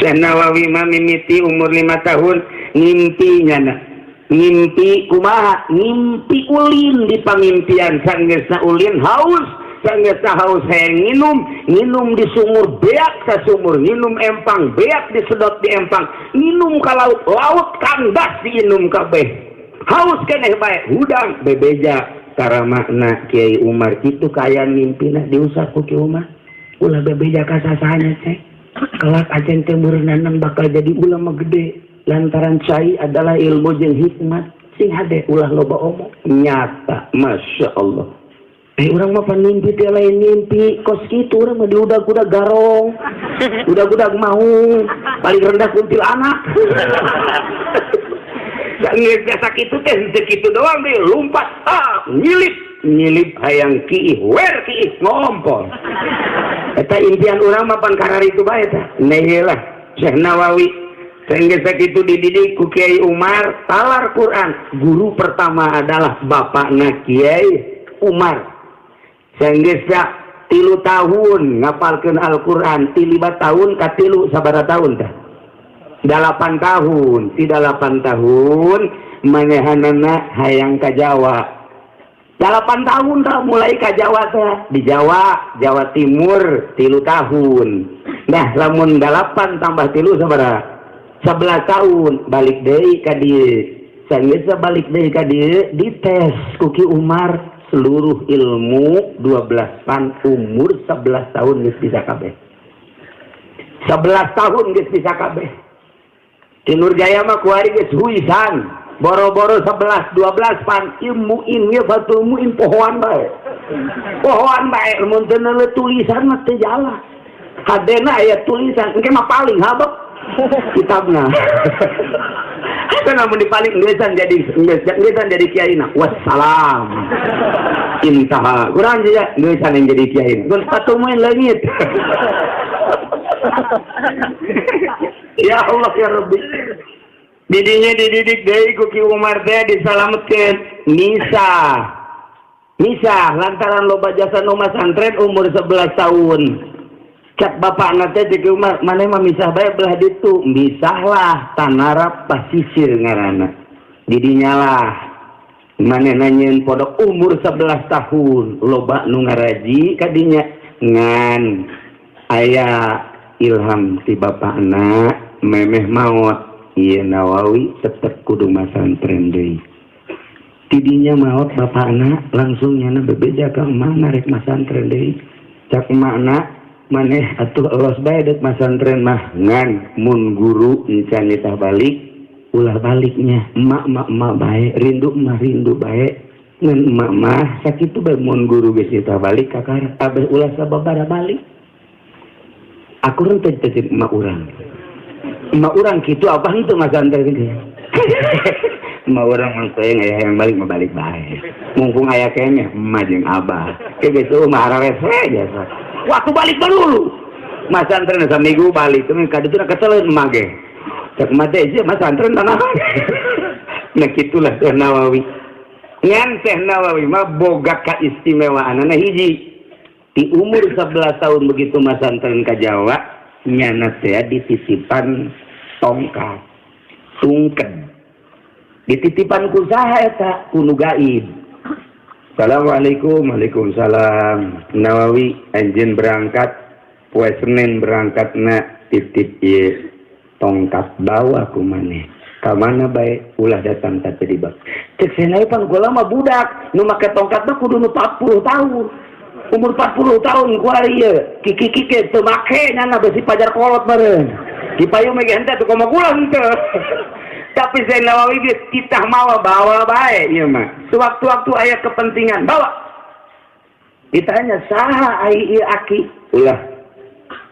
Syekh Nawawi mah mimiti umur 5 tahun ngimpinya na. Ngimpi kumaha? Ngimpi ulin di pamimpian sanggeusna ulin haus, sanggeusna haus hayang nginum di sumur beak sa sumur, nginum empang beak disedot di empang, nginum ka laut, laut kandas diinum kabeh. Haus keneh bae hudang bebeja karamakna Kiai Umar itu kaya mimpina diusah ku Kiai Umar. Ulah bebeja ka sasana teh. Kelak ajen teh berenang bakal jadi ulama gede. Lantaran cai adalah ilmu jeung hikmat sing hade ulah loba omong nyata masya Allah. Urang mah panimpi teh lain mimpi kos kitu urang mah diudag-udag garong udag-udag maung paling rendah kuntilanak geus biasa kitu teh teu kitu doang deh lumpat nyilip hayang kiih wer kiih ngompol eta impian urang mah pan karari itu bae tah neheula Syekh Nawawi sehingga segitu dididik ku Kiai Umar talar Quran. Guru pertama adalah bapakna Kiai Umar. Sehingga 3 tahun ngapalkeun Al-Quran, 5 tahun ka 3 sabaraha tahun tah? 8 tahun, ti 8 tahun manehanana hayang ka Jawa. 8 tahun tah mulai ka Jawa teh. Di Jawa Timur 3 tahun. Nah, lamun 8 tambah 3 sabaraha? 11 tahun balik deui ka dieu. Sageus balik deui ka dieu dites ku Ki Umar seluruh ilmu 12 pan umur 11 tahun geus bisa kabeh. 11 tahun geus bisa kabeh. Di Nurjaya mah kuari geus huisan. Boro-boro 11 12 pan ilmu ieu fatul muin pohoan bae. Pohoan bae mun teu neuleut tulisan mah teu jala. Hadena aya tulisan engke mah paling habek kitabna. Kan namun dipaling ngesan jadi kiai na. Wassalam. Intaha. Kurang aja ngesan yang jadi kiai. Gun satu main langit. Ya Allah ya Rabbi. Didinya dididik deui ku Ki Umar teh disalametkeun Nisa lantaran loba jasa nu masantren umur 11 tahun. Cak bapak nate jadi Umar mana mah misah bae belah ditu misahlah tanarap pasisir ngaranna didinya lah mana nanyeun podok umur 11 tahun loba nu ngaraji kadinya ngan aya ilham ti bapakna memeh maot ieu Nawawi tetep kudu masantren deui didinya maot bapakna langsung nyana bebeja ka mana rek masantren deui cak makna maneh atuh elos bae dek masantren mah ngan mun guru encan ditah balik ulah baliknya emak bae rindu bae ngan emak mah sakitu bae mun guru geus ditah balik kakar abeh ulah sababaraha balik aku renteu teh emak urang kitu apa henteu masantren ge emak urang mah teuing aya yang balik mah balik bae mumpung aya keneh emak jeung abah ge geus mah arares we jasa waktu balik dulu masantren saminggu balik temen kaditu keseleun emak ge cek mate ieu masantren tanah nah kitulah Syekh Nawawi ngan Syekh Nawawi mah boga kaistimewaan hiji di umur 11 tahun begitu masantren ka Jawa nyana teh dititipan tongkat sungken dititipan ku saha eta ku nu gaib. Assalamualaikum. Waalaikumsalam. Nawawi anjeun berangkat poe Senin berangkatna titip ieu tongkat bawa ku maneh. Ka mana bae ulah datang ka teribak. Cek cenah pan kula mah budak nu make tongkat mah kudu 40 tahun. Umur 40 tahun ku ari ieu. Kiki teu make nyana besi pajar kolot bareng. Dipayung mege henteu teu komo kula henteu. Tapi Syekh Nawawi kita mau bawa baik ya mah sewaktu-waktu aya kepentingan bawa ditanya saha ai ieu aki ulah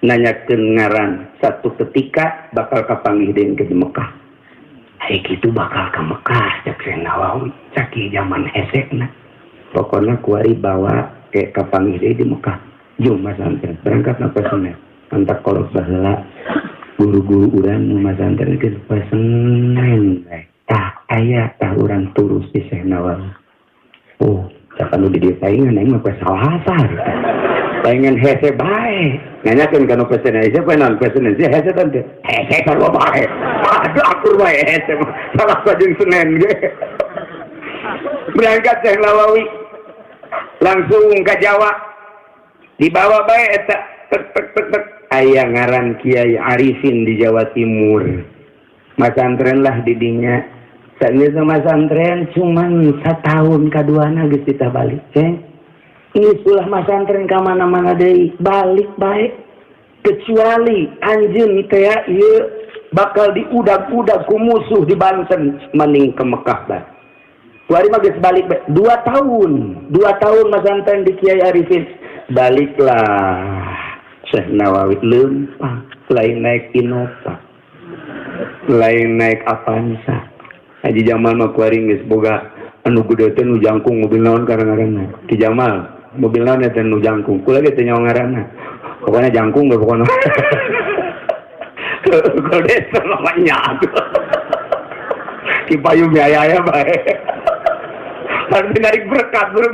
nanyakeun ngaran satu ketika bakal kapanggih deui ke Mekah ai kitu bakal ka Mekah cak Syekh Nawawi caki zaman esekna pokona kuari bawa ke kapanggih deui di Mekah jum masantren berangkat na Senin antak kolot baheula guru-guru urang nu masantren geus Senin tah aya tah urang turus di Syekh Nawawi oh cak anu di dieu paingan aing mah salah asar pengen hese bae nanyakeun kana pesen hese penan pesen hese tante hese sarua bae aduh akur bae hese salah sajeng Senen ge berangkat Syekh Nawawi langsung ke Jawa dibawa bae eta tek aya ngaran Kiai Arifin di Jawa Timur masantren lah didinya saeun masantren cuman satahun kaduana geus kita balik ceng ini sulah masantren ka mana-mana deui balik baik kecuali anjeun teh ieu bakal diudag-udag ku musuh di Banten mending ke Mekah bae. Kuari mah geus balik bae 2 tahun masantren di Kiai Arifin baliklah Syekh Nawawi leumpang lain naik Innova lain naik Avanza Haji Jamal mah kuari geus boga anu gede teh nu jangkung mobil naon karang-karangna Ki Jamal mobil naon teh nu jangkung kula ge teh nyawa ngaranna pokona jangkung ge pokona gede namanya Ki payung aya bae harus narik berkat bro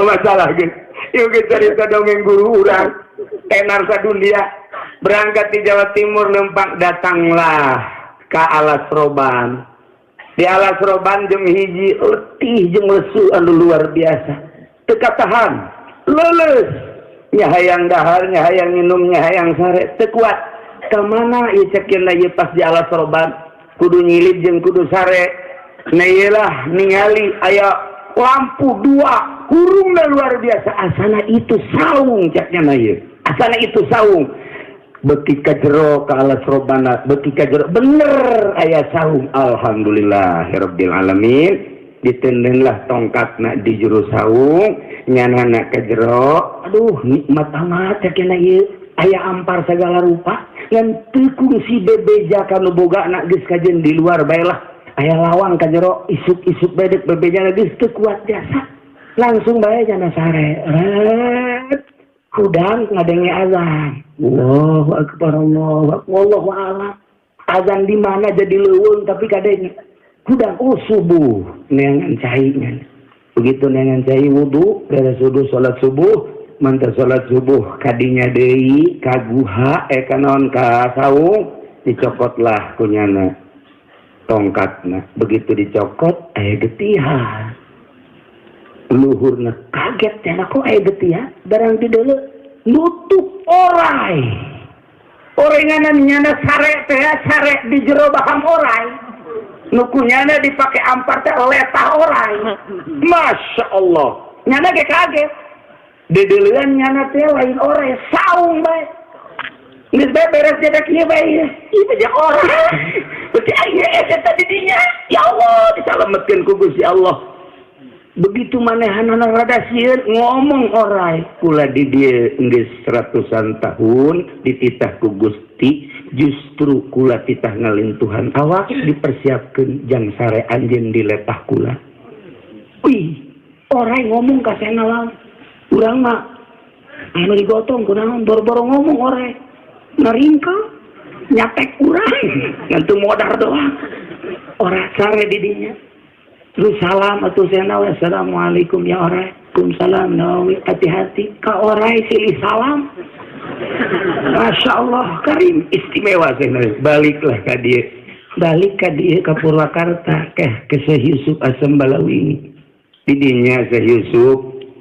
masalah gitu yuk kita cerita dongeng guru urang tenar sadunia berangkat di Jawa Timur lempang datanglah ke Alas Roban di Alas Roban jeung hiji letih jeung lesu anu luar biasa teka tahan lulus nyahayang dahar nyahayang minum nyahayang sare teu kuat ka mana ieu cekeun ieu pas di Alas Roban kudu nyilip jeung kudu sare nah iyalah ningali aya lampu 2 kurungna luar biasa asana itu saung caknya na ieu asana itu saung beuki ka jero ka Alas Robana beuki ka jero bener aya saung alhamdulillahirabbil alamin ditendenlah tongkatna di jero saung nyanana ka jero aduh nikmat amat cakna ieu aya ampar segala rupa ngan teu kungsi bebeja kanu bogana geus kajen di luar bae lah aya lawang ka jero isuk-isuk bedek bebeja geus teu kuat biasa langsung bae jana sare kudang ngadenge azan Allahu akbar wallahu a'lam azan di mana jadi leuweung tapi kadenge kudang subuh neangan cai begitu neangan cai wudu beres wudu salat subuh mantap salat subuh kadinya deui kaguha kanaon ka saung dicokotlah kunyana tongkatna begitu dicokot aya getihan luhurna kaget cenah kok aya getihan barang di deuleu nutup orai orenganan nyana sare teh sare di jero baham orai nukunyana dipake ampar teh letah orai masya Allah nyana ge kaget di deuleuan nyana teh lain orai saung bae geus bae beres jadi kieu bae ieu beja orai berarti aya eta di dinya ya Allah disalametkeun ku Gusti Allah begitu manehanana rada sieun ngomong orai kula di dieu geus ratusan tahun dititah ku Gusti justru kula titah ngalintuhan awak dipersiapkeun jang sare anjeun di letah kula wih orai ngomong ka Senawang urang mah anu digotong kunaon boro-boro ngomong orai naringkel nyatek urang ngantu modar doang ora sare di dinya terus salam atuh Senawi assalamualaikum ya orai Waalaikumsalam Nawawi hati-hati ka orai silih salam Masya Allah karim istimewa Senawi baliklah ka dieu balik ka dieu ka Purwakarta ke Syekh Yusuf Asem Balawi didinya Syekh Yusuf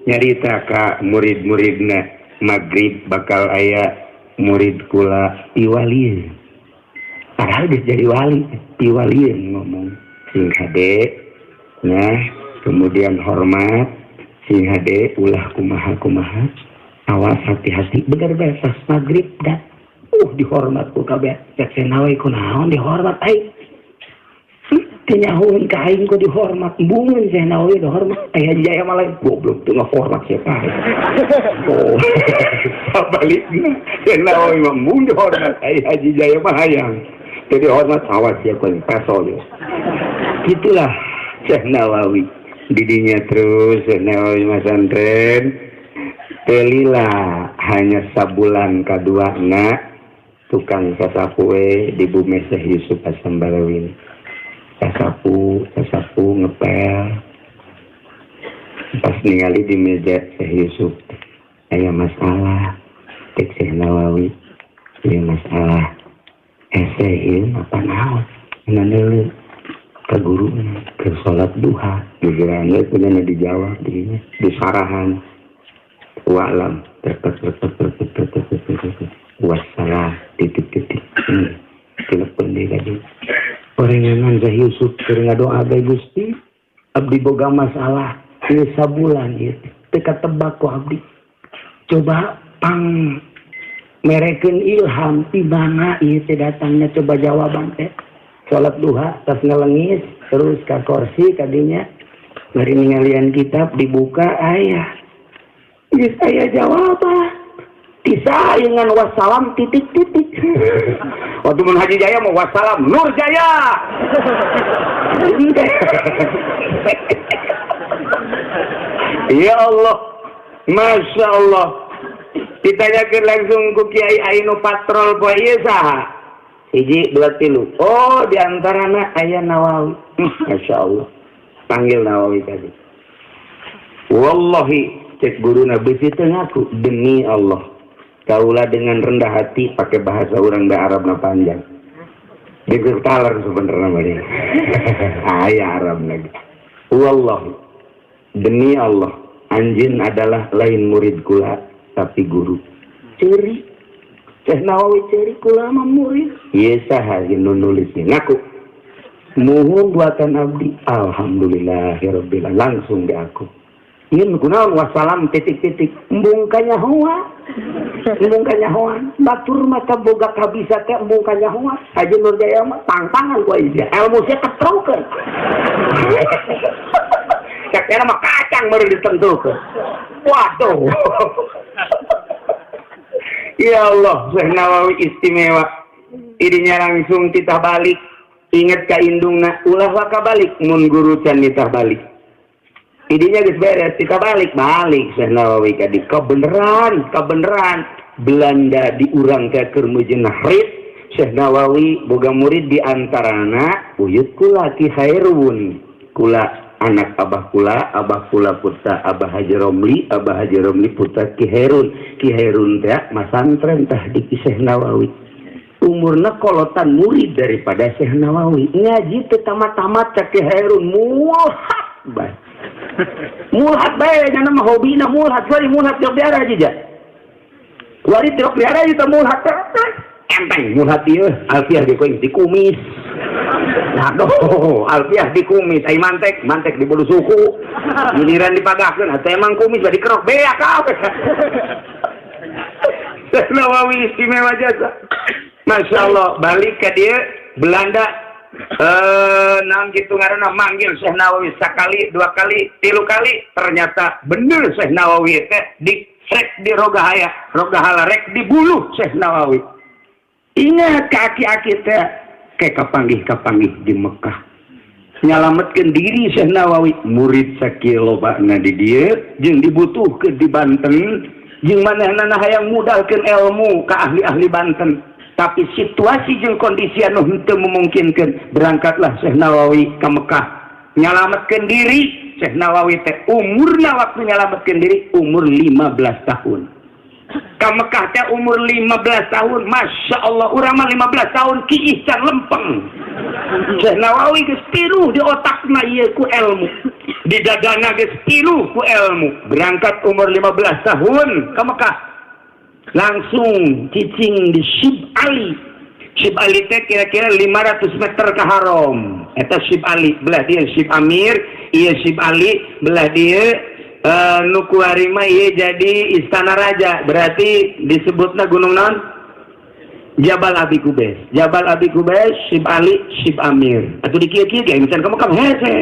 nyarita ka murid-muridna magrib bakal aya murid kula piwali padahal geus jadi wali piwali ngomong sing hade nah kemudian hormat sing hade ulah kumaha awas hati-hati bener bae pas magrib dan dihormat ku kabeh cek Senawi kunaon dihormat ai tinyahuun ka aing ku dihormat bungeun Senawi dihormat aya jaya malah goblok teu ngahormat siapa balikna Senawi mah mun dihormat ai Haji Jaya mah hayang jadi hormat awas siapa pasol ya gitulah Syekh Nawawi didinya terus Syekh Nawawi masantren telilah hanya sabulan kaduana tukang sasapu di bumi Syekh Yusuf Asem Balawi sasapu ngepel Pas ningali di meja Syekh Yusuf aya masalah cek Syekh Nawawi ieu masalah ieu apa naon nganeuleun ka guru ke salat duha gegerana kudu dijawab di sarahan wa'lam wassalam titik-titik telepon deui tadi orengan Syekh Yusuf keur ngadoa bae Gusti abdi boga masalah ieu sabulan ieu teu katebak ku abdi coba pang merekeun ilham ti mana ieu teh datangna coba jawaban teh salat duha tas ngelengis terus ka kursi kadinya bari ningalian kitab dibuka aya geus aya jawaban bisa dengan wassalam titik-titik waktu mun Haji Jaya mau wassalam Nur Jaya ya Allah Masya Allah ditanyakan langsung ku Kiai Ainu patrol poe ieu saha 1 2 3 oh diantarana aya Nawawi Masya Allah panggil Nawawi tadi wallahi cek guruna bisi teu ngaku demi Allah kaulah dengan rendah hati pakai bahasa orang da Arabna panjang digertalar sebenarnya mari aya Arab lagi wallahi demi Allah anjeun adalah lain murid kula tapi guru ceri Syekh Nawawi ceri kula mah murid ieu saha nu nulisnya ngaku muhun buatan abdi alhamdulillahirabbil langsung di aku ieu kunaon wassalam titik-titik embung kanyahoa batur mata boga kabisa teh embung kanyahoa Haji Nur Jaya mah tangtangan ku ieu ilmu sia ketrokeun cakera mah kacang baru ditentukeun waduh ya Allah Syekh Nawawi istimewa idinya langsung titah balik inget ka indungna ulah waka balik mun guru can titah balik idinya geus beres titah balik Syekh Nawawi ka di kebeneran Belanda diurang ke keur mujeunah rit Syekh Nawawi boga murid di antarana uyut kula Ki Hairun kula anak abah kula putra Abah Haji Romli putra Ki Hairun teh masantren tah di Syekh Nawawi umurna kolotan murid daripada Syekh Nawawi ngaji teh tamat-tamat ka Ki Hairun mulhat bae nya mah hobina mulhat tiap daerah aja wari tiap daerah itu mulhat enteng mulhat ieu alfiah ge koing dikumis aduh alfiah dikumis ai mantek di bulu suku giliran dipagahkeun atuh emang kumis bari kerok beak kabeh Nawawi istimewa jasa Masya Allah balik ke dia Belanda nang gitu ngaranna manggil Syekh Nawawi sekali 2 kali 3 kali ternyata bener Syekh Nawawi teh rek di rogahala rek di buluh Syekh Nawawi ingat kaki-aki teh kayak kapanggih di Mekah nyalametkeun diri Syekh Nawawi murid sakieu lobana di dieu jeung dibutuhkeun di Banten jeung manehna hayang mudalkeun ilmu ka ahli-ahli Banten tapi situasi jeung kondisi anu henteu memungkinkeun berangkatlah Syekh Nawawi ka Mekah nyalametkeun diri Syekh Nawawi teh umurna waktu nyalametkeun diri umur 15 tahun ka Mekah teh umur 15 tahun Masya Allah urang mah 15 tahun kiih can lempeng Syekh Nawawi geus tilu di otakna ieu ku ilmu di dadana geus tilu ku ilmu berangkat umur 15 tahun ka Mekah langsung cicing di Syib Ali teh kira-kira 500 meter ke haram eta Syib Ali belah dia Syib Amir ieu Syib Ali belah dia nu kuarima ieu jadi istana raja berarti disebutna gunung naon Jabal Abi Kubais Syib Ali Syib Amir atuh di kieu-kieu ge misalkan kamu hese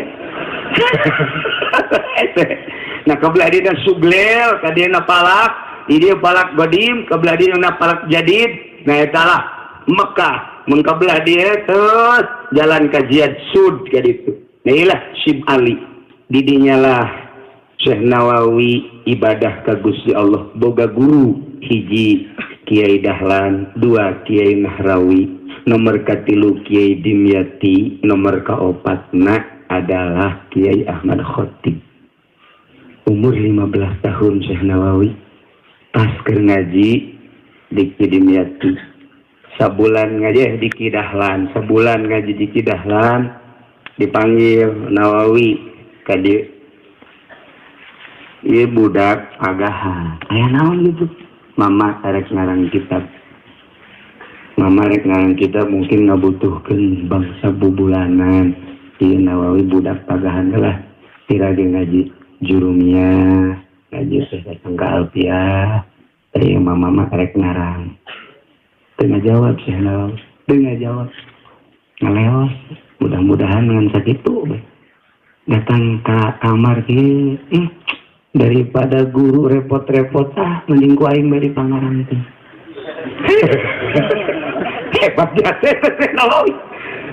nah kebelah dia Suglel ka dieu Palak dia Palak Godim kebelah dia Palak Jadid nah eta lah Mekah mengkebelah dia terus jalan ke Jihad Sud kayak gitu nah iyalah Syib Ali didinya lah Syekh Nawawi ibadah ka Gusti Allah boga guru hiji Kiai Dahlan 2 Kiai Nahrawi nomor katilu Kiai Dimyati nomor kaopatna adalah Kiai Ahmad Khotib umur 15 tahun Syekh Nawawi pas keur ngaji di Kidimyati. Sabulan ngaji di Kidahlan, sebulan ngaji di Kidahlan dipanggil Nawawi ka dieu. Ieu budak agahan. Aya naon gitu? Mama arek ngarang kitab. Mama rek ngarang kitab mungkin ngabutuhkeun bangsa bubulanan. Ieu Nawawi budak pagahan lah. Tirage ngaji Jurumiyah, ngaji Sangka Alfiah. Teh mama rek ngarang. Tengah jawab Syekh Nawawi, tengah jawab. Ngaleos, mudah-mudahan dengan sakitu datang ke kamar kieu. Daripada guru repot-repot mending ku aing bari pangarang teh. Hebat dia Syekh Nawawi.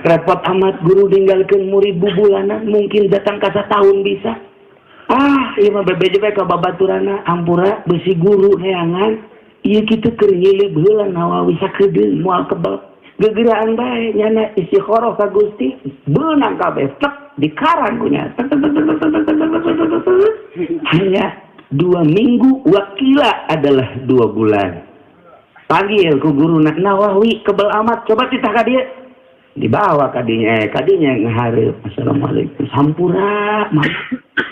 Repot amat guru ninggalkeun murid bubulanan mungkin datang ka satahun bisa. Ieu mah bebeje bae ka babaturana ampura besi guru neangan. Ieu kitu keur nyilib heula Nawawi sakedeung moal kebal. Gegeraan bae nyana istikharah ka Gusti, beunang kabeh tek dikarang ku nya. Hanya 2 minggu wakila adalah 2 bulan. Panggil ku guru Nawawi kebal amat coba titah ka dieu. Dibawa kadinya ngahareup assalamualaikum sampura mah.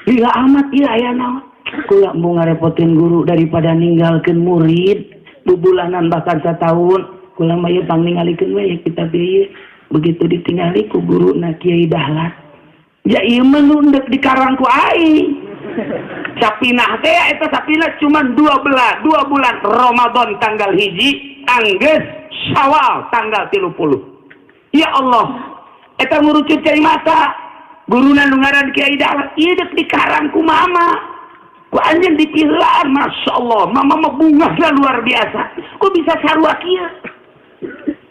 Lila amat ieu aya naon? Kula mau ngarepotin guru daripada ninggalkeun murid bubulanan bahkan setahun. Kula mah ieu pangningalikeun we kitab ieu. Begitu ditinggali ku guruna Kiai Dahlan. Ya ieu mah nundek dikarang ku aing. Sapinah teh eta sapinah cuman 2 bulan Ramadan tanggal 1 anggeus Syawal tanggal 30. Ya Allah, eta ngurucut cai mata. Guruna nu ngaran Kiai Dahlan ieu dek dikarang ku mama. Ku anjeun dipilaan, Masya Allah, mama mah bungahna luar biasa. Kok bisa sarua kieu?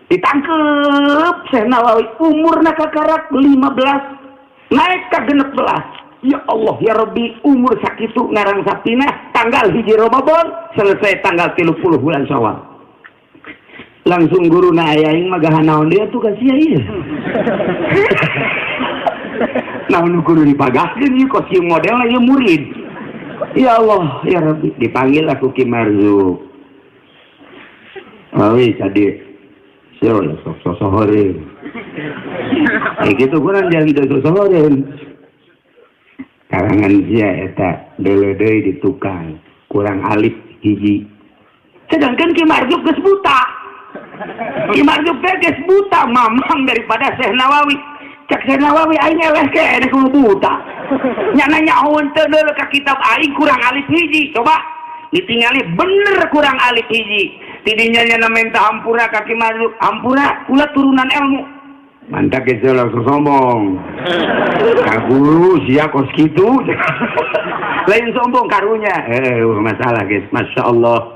Ditangkep Syekh Nawawi, umurna kakarak 15, naik ka 16. Ya Allah, ya Rabbi, umur sakitu ngarang sapinah, tanggal 1 Ramadan, selesai tanggal 30 bulan Syawal. Langsung guruna ayaing mah gahan naon dia tuh ka sia ieu. Naon guru dipagahkeun ieu kosium modelna ieu murid. Ya Allah, ya Rabbi, dipanggil aku Ki Marzuk. Awi tadi, siapa sok-sosohorin. Gitu kurang jadi sosohorin. Karangan dia eta deledei di tukang, kurang alif hiji. Sedangkan Ki Marzuk geus buta. Ki Marzuk teh geus buta, mamang daripada Syekh Nawawi. Cak Syekh Nawawi aing eleh ke enek nu buta. Nya nanyahoun teu deul ka kitab aing kurang alif hiji. Coba ditingali bener kurang alif hiji. Tidinya nya minta hampura ka Ki Marzuk. Hampura kula turunan ilmu. Mantap geus langsung sombong. Ka guru sia kos kitu. Lain sombong karunya. Masalah geus masyaallah.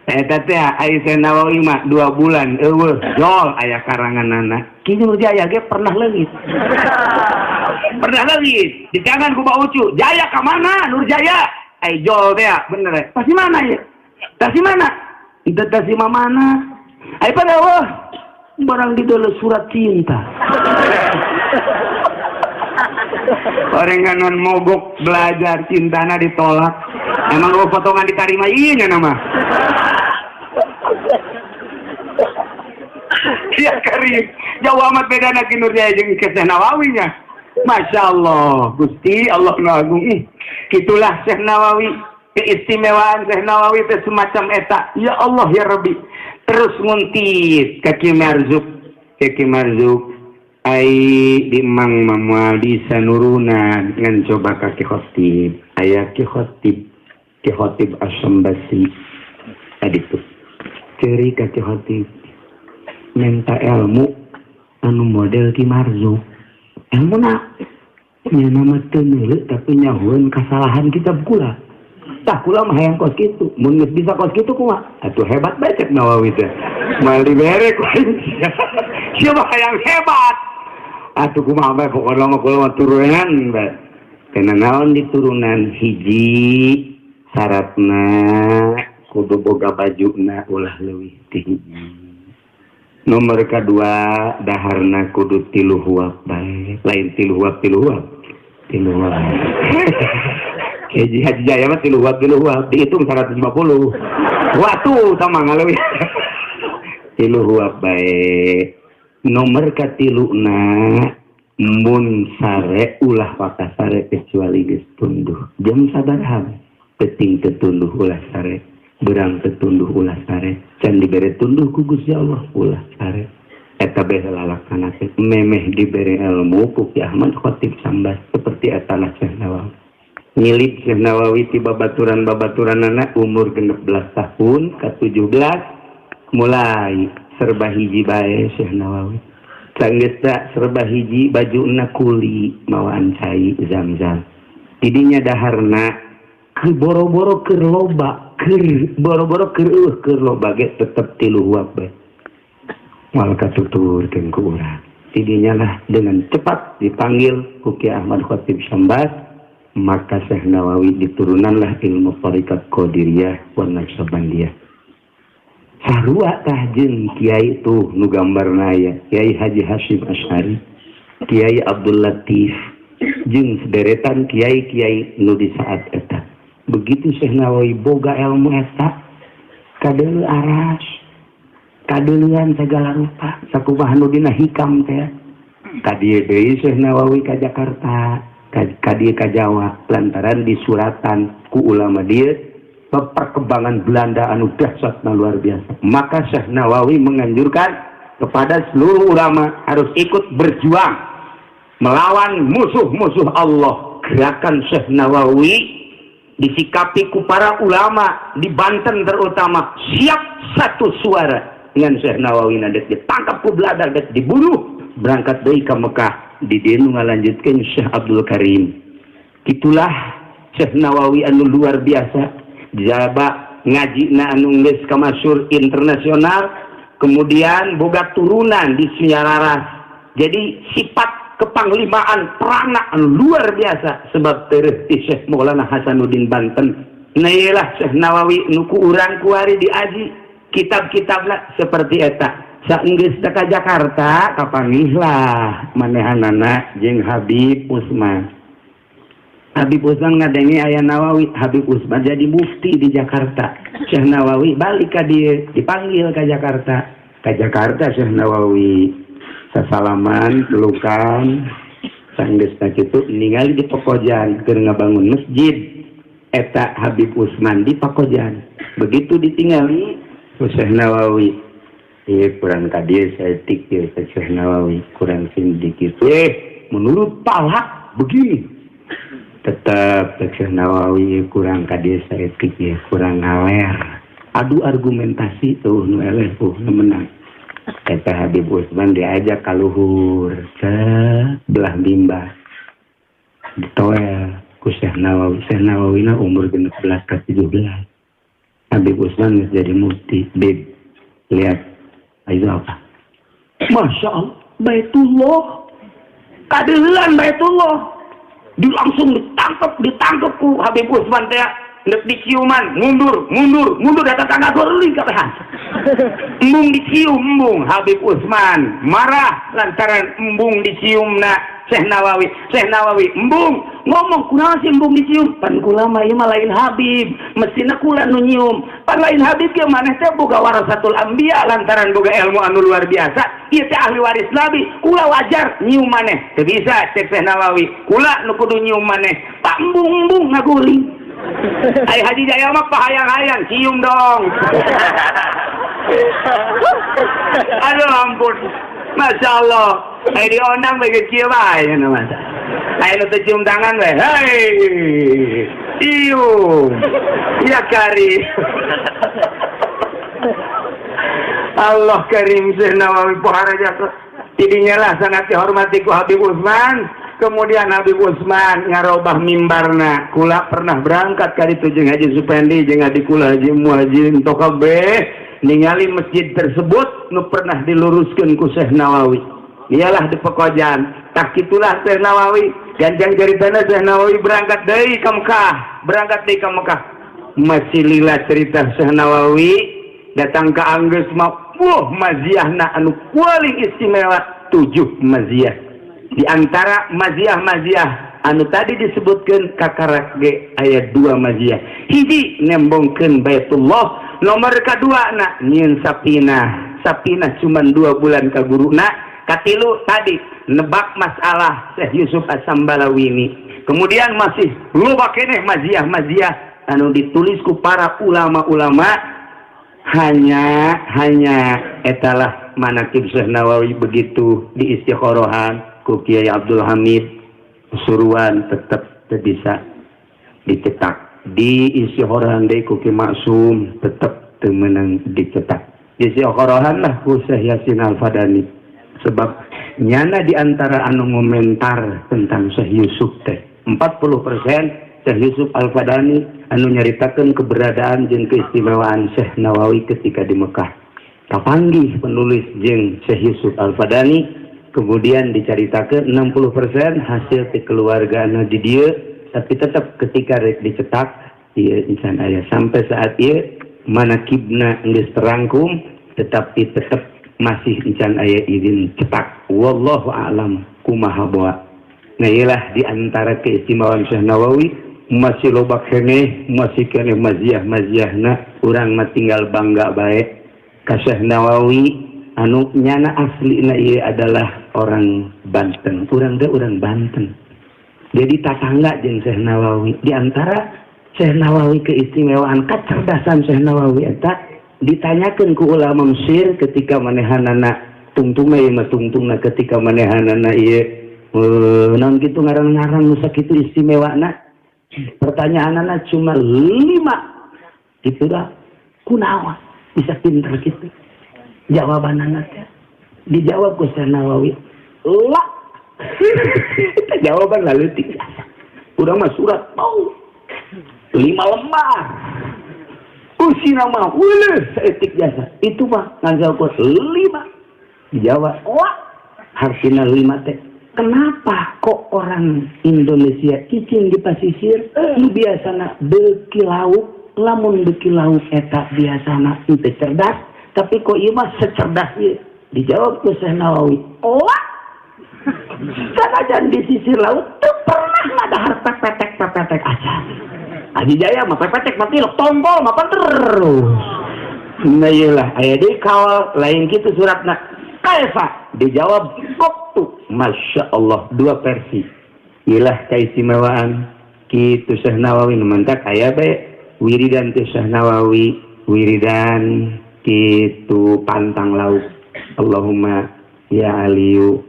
Eta teh aya Syekh Nawawi mah 2 bulan eueuh jol aya karanganana. Ki Nurjaya ge pernah leungit. Pernah leungit. Dikangan ku Mbak Ucu, "Jaya ka mana Nurjaya?" Ai jol teh bener. Tasi mana ya? Tasi mana? Itu tasi mana? Ai pada wah barang didol surat cinta. Orang nganon mogok belajar cintana ditolak. Emang lo potongan ditarima ieu nama. Ya karim, jauh amat bedana Ki Nurjaya jeung Syekh Nawawi nya. Masya Allah, Gusti Allah nu agung. Kitulah Syekh Nawawi, keistimewaan Syekh Nawawi teh semacam eta. Ya Allah ya Rabbi. Terus nguntit ka Ki Marzuk, Ki Marzuk ai di Mang Mamual di sanurunan ngan coba ka Ki Khotib. Aya Ki Khotib Asy-Syambasi. Tadi tuh. Ceri ka Ki Khotib. Minta ilmu anu model Ki Marzuk. Ilmu na nya nama teu neuleuk tapi nyahoeun kasalahan kitab kula. Tah kula mah hayang kos kitu. Mun geus bisa kos kitu kumaha? Atuh hebat bae Syekh Nawawi teh. Moal dibere ku sia mah hayang hebat. Atuh kumaha bae pokona mah kula mah turunan bae. Kana naon diturunan hiji syaratna kudu boga bajuna ulah leuwih ti hiji. Nomor kedua daharna kudu 3 huap bae. Lain 3 huap. Haji Jaya mah 3 huap dihitung 150. Waktu sama ngalewi. 3 huap bae. Nomor katiluna mun sare ulah wakasare kecuali geus tunduh. Jam sabaraha? Peting tetunduh ulah sare. Berang tetunduh ulah sare. Can dibere tunduh ku Gusti Allah ulah sare. Eta bae lalakanakeun memeh dibere ilmu ku Ki Ahmad Khatib Sambas seperti eta Syekh Nawawi. Nyilip Syekh Nawawi ti babaturan-babaturanana umur 16 tahun ke 17 mulai serba hiji bae Syekh Nawawi. Sanggeus serba hiji bajuna kuli mawaan cai Zam-Zam. Tidinya daharna keur boro-boro keur loba, keur boro-boro keur loba ge tetep 3 huap bae. Moal katuturkeun ku urang. Tidinya lah dengan cepat dipanggil ku Ki Ahmad Khatib Sambas. Maka Syekh Nawawi diturunanlah ilmu Thariqat Qadiriyah wa Naqsabandiyah. Sarua tah jeung kiai tuh nu gambarna aya Kiai Haji Hasyim Asy'ari, Kiai Abdul Latif jeung sederetan kiai-kiai nu di saat eta. Begitu Syekh Nawawi boga ilmu eta kadeuleu aras, kadeuleuan segala rupa sakumaha nu dina hikam teh. Kadieu deui Syekh Nawawi ka Jakarta. Kadieu ka Jawa lantaran disuratan ku ulama dieu perkembangan Belanda anu dahsyatna luar biasa. Maka Syekh Nawawi menganjurkan kepada seluruh ulama harus ikut berjuang melawan musuh-musuh Allah. Gerakan Syekh Nawawi disikapi ku para ulama di Banten terutama siap satu suara dengan Syekh Nawawi nadet ditangkap ku Belanda dan dibunuh berangkat deui ka Mekah. Di dia ngalanjutkan Syekh Abdul Karim. Itulah Syekh Nawawi anu luar biasa. Jaba ngaji na anu geus kamasyhur internasional. Kemudian boga turunan di Sunyararas. Jadi sifat kepanglimaan perana anu luar biasa sebab teureus ti Syekh Maulana Hasanuddin Banten. Nailah Syekh Nawawi nu ku urang kuari diaji kitab-kitabna seperti eta. Saenggeus ka Jakarta kapanggihlah manehanana jeung Habib Usman. Habib Usman ngadenge aya Nawawi, Habib Usman jadi mufti di Jakarta. Syekh Nawawi balik ka dieu, dipanggil ka Jakarta. Ka Jakarta Syekh Nawawi sasalaman pelukan saenggeus kitu ningali di Pakojan keur ngabangun masjid. Eta Habib Usman di Pakojan. Begitu ditingali Syekh Nawawi. Kurang kadieu saya etik ya Syekh Nawawi kurang sedikit. Menurut Talha begini. Tetap Syekh Nawawi kurang kadieu saya etik ya kurang ngaler. Adu argumentasi tuh nu eleh tuh menang. Kata Habib Usman diajak ka luhur belah bimbah. Ditoel ku Syekh Nawawi. Syekh Nawawi na umur 16 ke 17. Habib Usman jadi mufti. Bib lihat itu apa? Masya Allah, Baitullah, kadelan Baitullah, langsung ditangkap ku Habib Usman teh, ndek diciuman, mundur datang tangga gorling kabehan. Embung dicium embung Habib Usman, marah lantaran embung diciumna Syekh Nawawi embung ngomong kunaon sih embung dicium pan kula mah ieu mah lain Habib mestina kula nu nyium pan lain Habib ge maneh teh boga warasatul anbiya lantaran boga ilmu anu luar biasa ieu teh ahli waris nabi kula wajar nyium maneh teu bisa cek Syekh Nawawi kula nu kudu nyium maneh pak embung ngaguling ai Haji Jaya mah pahayang-hayang cium dong. Aduh ampun Masya Allah. Hai diondang bagi kieu bae nya Mas. Hai nu teu cium tangan we. Hei. Cium. Ya Karim. Allah Karim Syekh Nawawi poharaja tidinya lah sangat dihormati ku Habib Usman. Kemudian Habib Usman ngarobah mimbarna. Kula pernah berangkat ka ditu jeung Haji Supendi jeung adik kula Haji Muhajin Tokabe ningali masjid tersebut nu pernah diluruskeun ku Syekh Nawawi. Iyalah di Pekojan. Tak itulah Syekh Nawawi. Ganjang ceritana Syekh Nawawi berangkat deui ka Mekah. Masih lila cerita Syekh Nawawi datang ke Anggeus mah wah maziahna anu paling istimewa 7 maziah. Di antara maziah anu tadi disebutkan kakarak ge aya 2 maziah. Hiji nembongkeun Baitullah, nomor kedua na nyieun sapina cuman 2 bulan ka guruna, katilu tadi nebak masalah Syekh Yusuf As-Sambalawini. Kemudian masih loba keneh maziah anu ditulis ku para ulama-ulama, hanya etalah manaqib Syekh Nawawi begitu di Istiqorohan ku Kiai Abdul Hamid Suruhan tetap bisa dicetak. Di Istiqorohan deui ku Ki Maksum tetap teu meunang dicetak. Di Istiqorohan lah ku Syekh Yasin Al-Fadani, sebab nyana di antara anu ngomentar tentang Syekh Yusuf teh 40% Syekh Yusuf Al-Fadani anu nyaritakeun keberadaan jeung keistimewaan Syekh Nawawi ketika di Mekah. Kapanggih penulis jeung Syekh Yusuf Al-Fadani, kemudian dicaritakeun 60% hasil ti keluargana di dieu, tapi tetap ketika rek dicetak ieu insan aya sampai saat ieu manaqibna geus terangkum, tetapi tetap masih encan aya izin cetak. Wallahu a'lam kumaha bawa. Nah ialah di antara keistimewaan Syekh Nawawi, masih loba keneh, masih keneh maziah-maziahna, urang mah tinggal bangga bae ka Syekh Nawawi anu nyana aslina ieu adalah orang Banten. Urang teh urang Banten. Jadi tatangga jeung Syekh Nawawi. Di antara Syekh Nawawi keistimewaan kecerdasan Syekh Nawawi eta ditanyakeun ku ulama Mesir ketika manehanana tungtungna ieu mah tungtungna ketika manehanana ieu naon kitu ngaran-ngaran nu sakitu istimewana. Pertanyaanana cuma 5. Gitu dah. Kunaon bisa pinter gitu. Jawabanana teh dijawab ku Syekh Nawawi. Lah. Jawaban lalu tiga. Urang mah surat mau 5 lembar. Usina mah weuleus saeutik jasa. Itu mah ngajawab 5. Dijawab, "Wah, hartina 5 teh. Kenapa kok orang Indonesia cicing di pasisir biasana beuki lauk, lamun beuki lauk eta biasana teu cerdas, tapi kok ieu mah secerdas ieu?" Dijawab ku Syekh Nawawi, "Oh, sanajan di sisir laut teu pernah ngadahar pepetek aja. Aji Jaya mah pepetek mati tombol mah terus." Nah iyalah aya deui kawal lain kitu suratna. Kaifa? Dijawab waktu. Masya Allah, 2 versi. Iyalah keistimewaan kitu Syekh Nawawi mantak aya bae wiridan ti Syekh Nawawi, wiridan kitu pantang lauk. Allahumma ya aliyu,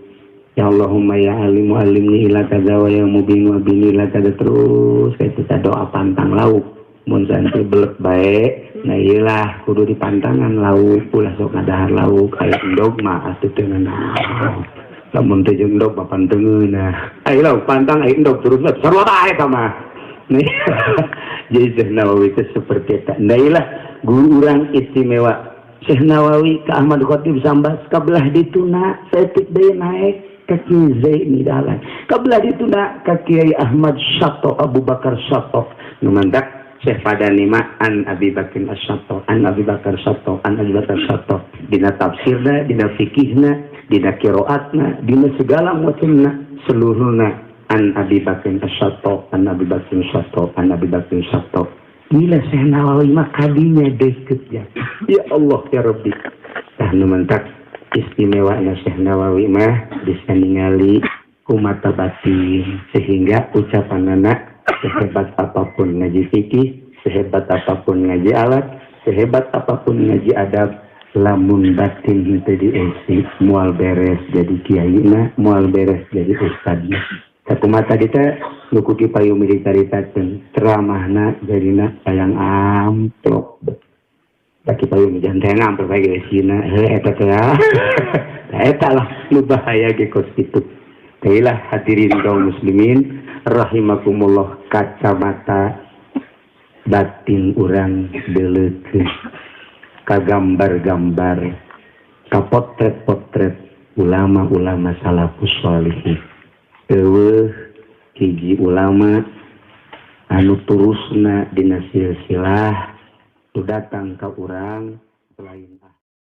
ya Allahumma ya alimu alimni ila kada wa ya mubin wa bini ila kada, terus kayak kita doa pantang lauk. Mun santai belek bae, nah iyalah kudu dipantangan lauk, ulah sok ngadahar lauk, aya endog mah atuh teu ngeunah. Lamun teu jeung endog papan teu ngeunah. Aya lauk pantang aya endog terus sarua bae eta mah. Jadi Syekh Nawawi itu seperti eta. Nah iyalah guru urang istimewa Syekh Nawawi ke Ahmad Khatib Sambas kabelah dituna saeutik deui naik ka Kiai Zaini Dahlan. Kabelah dituna ka Kiai Ahmad Syato Abu Bakar Syato. Nu mantak Syekh Fadani ma an Abi Bakar As-Syato, an Abi Bakar Syato, an Abi Bakar Syato. Dina tafsirna, dina fikihna, dina qiraatna, dina segala macamna seluruhna an Abi Bakar As-Syato, an Abi Bakar Syato, an Abi Bakar Syato. Gila Syekh Nawawi mah kadinya deket ya. Ya Allah ya Rabbi. Tah nu mantak istimewana Syekh Nawawi mah bisa ningali kumata batin, sehingga ucapanana sehebat apapun ngaji fikih, sehebat apapun ngaji alat, sehebat apapun ngaji adab, lamun batin henteu dieusi moal beres jadi kiaina, moal beres jadi ustadna. Sakumaha tadi teh nu ku Ki Payumi dicaritakeun ceramahna jarina sayang amplop. Ki Payumi janten amplop ge sina eta teh. Eta lah nu bahaya ge kos kitu. Teulah hadirin kaum muslimin rahimakumullah, kacamata batin urang deuleukeun ka gambar-gambar, ka potret-potret ulama-ulama salafus shalihin. Eueuh hiji ulama anu terusna dina silsilah tu datang ka urang selain